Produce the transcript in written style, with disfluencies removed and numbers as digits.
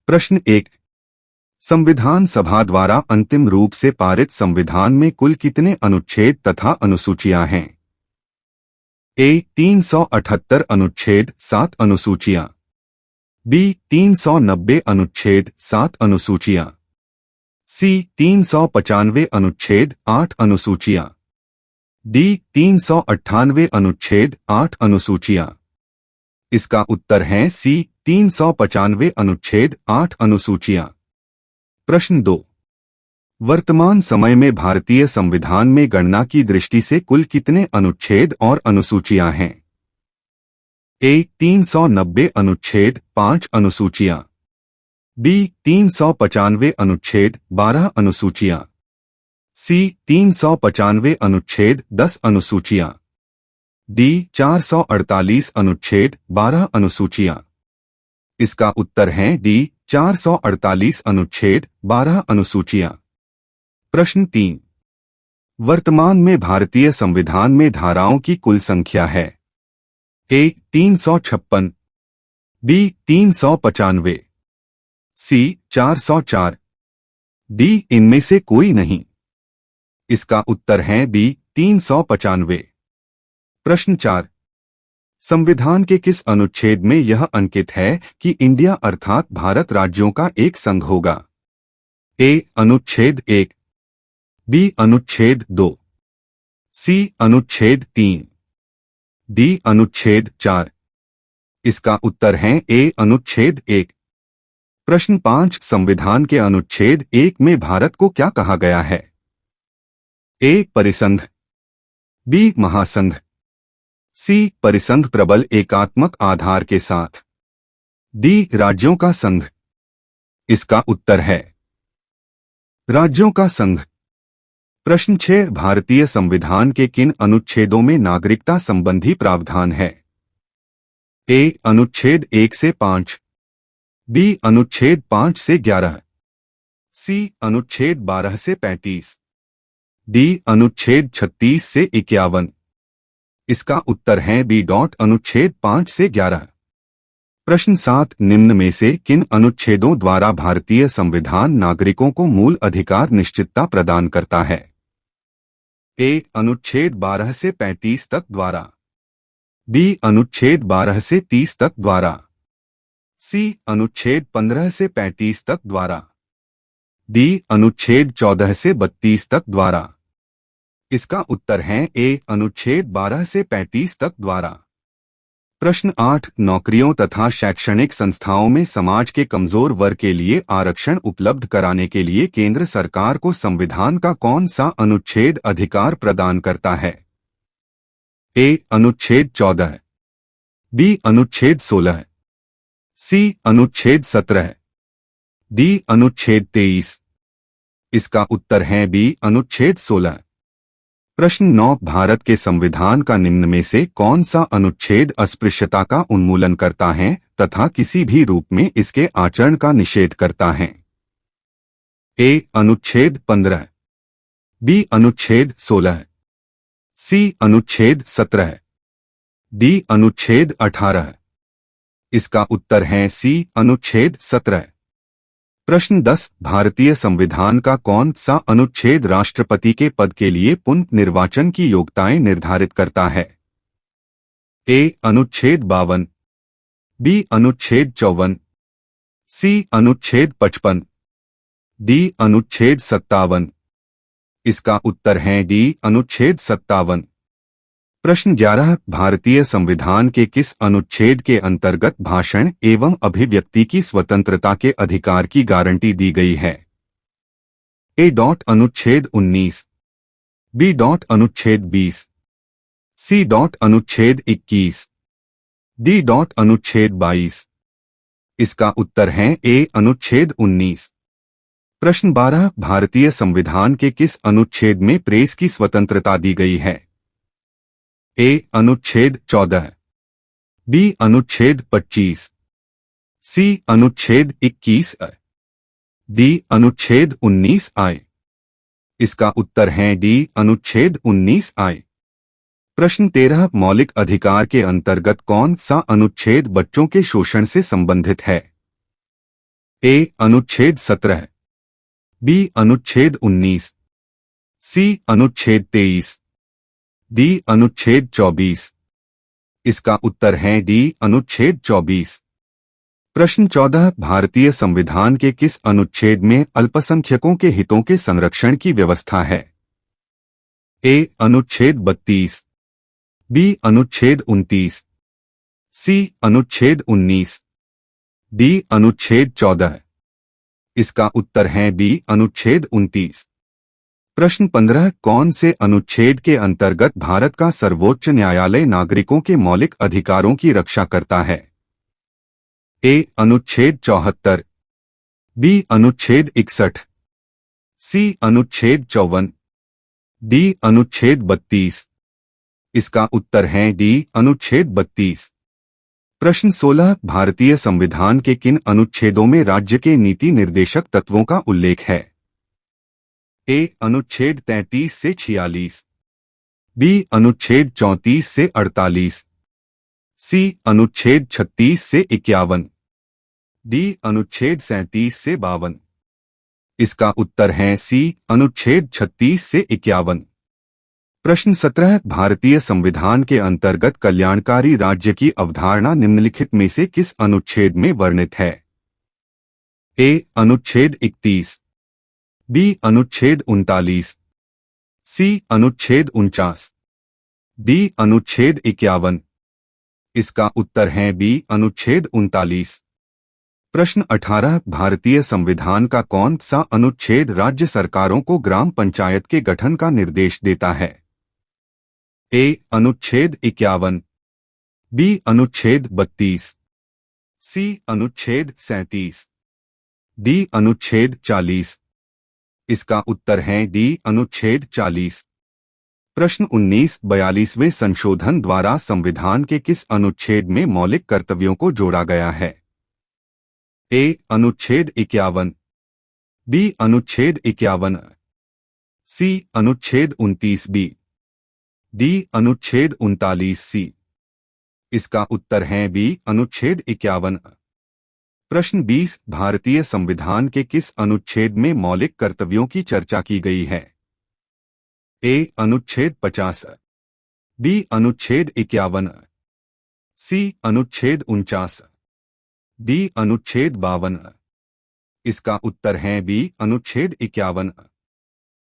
प्रश्न 1। संविधान सभा द्वारा अंतिम रूप से पारित संविधान में कुल कितने अनुच्छेद तथा अनुसूचियां हैं? ए 378 अनुच्छेद 7 अनुसूचियां, बी 390 अनुच्छेद 7 अनुसूचियां, सी 395 अनुच्छेद 8 अनुसूचियां, डी 398 अनुच्छेद 8 अनुसूचियां। इसका उत्तर है सी 395 अनुच्छेद 8 अनुसूचियां। प्रश्न 2। वर्तमान समय में भारतीय संविधान में गणना की दृष्टि से कुल कितने अनुच्छेद और अनुसूचियां हैं? ए 390 अनुच्छेद 5 अनुसूचियां, बी 395 अनुच्छेद 12 अनुसूचियां, सी 395 अनुच्छेद 10 अनुसूचियां, डी 448 अनुच्छेद 12 अनुसूचियां। इसका उत्तर है डी 448 अनुच्छेद 12 अनुसूचियां। प्रश्न 3। वर्तमान में भारतीय संविधान में धाराओं की कुल संख्या है? ए 356, बी 395, सी 404, डी इनमें से कोई नहीं। इसका उत्तर है बी 395। प्रश्न 4। संविधान के किस अनुच्छेद में यह अंकित है कि इंडिया अर्थात भारत राज्यों का एक संघ होगा? ए अनुच्छेद 1, बी अनुच्छेद 2, सी अनुच्छेद 3, डी अनुच्छेद 4। इसका उत्तर है ए अनुच्छेद 1। प्रश्न 5। संविधान के अनुच्छेद 1 में भारत को क्या कहा गया है? ए परिसंघ, बी महासंघ, सी परिसंघ प्रबल एकात्मक आधार के साथ, डी राज्यों का संघ। इसका उत्तर है राज्यों का संघ। प्रश्न 6। भारतीय संविधान के किन अनुच्छेदों में नागरिकता संबंधी प्रावधान है? ए अनुच्छेद 1 से 5, बी अनुच्छेद 5 से 11, सी अनुच्छेद 12 से 35, डी अनुच्छेद 36 से 51। इसका उत्तर है बी अनुच्छेद 5 से 11। प्रश्न 7। निम्न में से किन अनुच्छेदों द्वारा भारतीय संविधान नागरिकों को मूल अधिकार निश्चितता प्रदान करता है? ए अनुच्छेद 12 से 35 तक द्वारा, बी अनुच्छेद 12 से 30 तक द्वारा, सी अनुच्छेद 15 से 35 तक द्वारा, डी अनुच्छेद 14 से 32 तक द्वारा। इसका उत्तर है ए अनुच्छेद 12 से 35 तक द्वारा। प्रश्न 8। नौकरियों तथा शैक्षणिक संस्थाओं में समाज के कमजोर वर्ग के लिए आरक्षण उपलब्ध कराने के लिए केंद्र सरकार को संविधान का कौन सा अनुच्छेद अधिकार प्रदान करता है? ए अनुच्छेद 14, बी अनुच्छेद 16, सी अनुच्छेद 17, डी अनुच्छेद 23। इसका उत्तर है बी अनुच्छेद 16। प्रश्न 9। भारत के संविधान का निम्न में से कौन सा अनुच्छेद अस्पृश्यता का उन्मूलन करता है तथा किसी भी रूप में इसके आचरण का निषेध करता है? ए अनुच्छेद 15, बी अनुच्छेद 16, सी अनुच्छेद 17, डी अनुच्छेद 18। इसका उत्तर है सी अनुच्छेद 17। प्रश्न 10। भारतीय संविधान का कौन सा अनुच्छेद राष्ट्रपति के पद के लिए पुनर्निर्वाचन की योग्यताएं निर्धारित करता है? ए अनुच्छेद 52, बी अनुच्छेद 54, सी अनुच्छेद 55, डी अनुच्छेद 57। इसका उत्तर है डी अनुच्छेद 57। प्रश्न 11। भारतीय संविधान के किस अनुच्छेद के अंतर्गत भाषण एवं अभिव्यक्ति की स्वतंत्रता के अधिकार की गारंटी दी गई है? ए अनुच्छेद 19, बी अनुच्छेद 20, सी अनुच्छेद 21, डी अनुच्छेद 22। इसका उत्तर है ए अनुच्छेद 19। प्रश्न 12। भारतीय संविधान के किस अनुच्छेद में प्रेस की स्वतंत्रता दी गई है? ए अनुच्छेद 14, बी अनुच्छेद 25, सी अनुच्छेद 21, डी अनुच्छेद 19 आई। इसका उत्तर है डी अनुच्छेद 19 आई। प्रश्न 13। मौलिक अधिकार के अंतर्गत कौन सा अनुच्छेद बच्चों के शोषण से संबंधित है? ए अनुच्छेद 17, बी अनुच्छेद 19, सी अनुच्छेद 23, डी अनुच्छेद 24। इसका उत्तर है डी अनुच्छेद 24। प्रश्न 14, भारतीय संविधान के किस अनुच्छेद में अल्पसंख्यकों के हितों के संरक्षण की व्यवस्था है? ए अनुच्छेद 32, बी अनुच्छेद 29, सी अनुच्छेद 19, डी अनुच्छेद 14। इसका उत्तर है बी अनुच्छेद 29। प्रश्न 15, कौन से अनुच्छेद के अंतर्गत भारत का सर्वोच्च न्यायालय नागरिकों के मौलिक अधिकारों की रक्षा करता है? ए अनुच्छेद 74, बी अनुच्छेद 61, सी अनुच्छेद 54, डी अनुच्छेद 32। इसका उत्तर है डी अनुच्छेद 32। प्रश्न 16, भारतीय संविधान के किन अनुच्छेदों में राज्य के नीति निर्देशक तत्वों का उल्लेख है? ए अनुच्छेद 33 से 46, बी अनुच्छेद 34 से 48, सी अनुच्छेद 36 से 51, डी अनुच्छेद 37 से 52। इसका उत्तर है सी अनुच्छेद 36 से 51। प्रश्न 17, भारतीय संविधान के अंतर्गत कल्याणकारी राज्य की अवधारणा निम्नलिखित में से किस अनुच्छेद में वर्णित है? ए अनुच्छेद 31, बी अनुच्छेद 39, सी अनुच्छेद 49, डी अनुच्छेद 51। इसका उत्तर है बी अनुच्छेद 39। प्रश्न 18, भारतीय संविधान का कौन सा अनुच्छेद राज्य सरकारों को ग्राम पंचायत के गठन का निर्देश देता है? ए अनुच्छेद 51, बी अनुच्छेद 32, सी अनुच्छेद 37, डी अनुच्छेद 40। इसका उत्तर है डी अनुच्छेद 40। प्रश्न 19, 42वें संशोधन द्वारा संविधान के किस अनुच्छेद में मौलिक कर्तव्यों को जोड़ा गया है? ए अनुच्छेद 51, बी अनुच्छेद 51, सी अनुच्छेद 29 बी, डी अनुच्छेद 39 सी। इसका उत्तर है बी अनुच्छेद 51। प्रश्न 20, भारतीय संविधान के किस अनुच्छेद में मौलिक कर्तव्यों की चर्चा की गई है? ए अनुच्छेद 50, बी अनुच्छेद 51, सी अनुच्छेद 49, डी अनुच्छेद 52। इसका उत्तर है बी अनुच्छेद 51।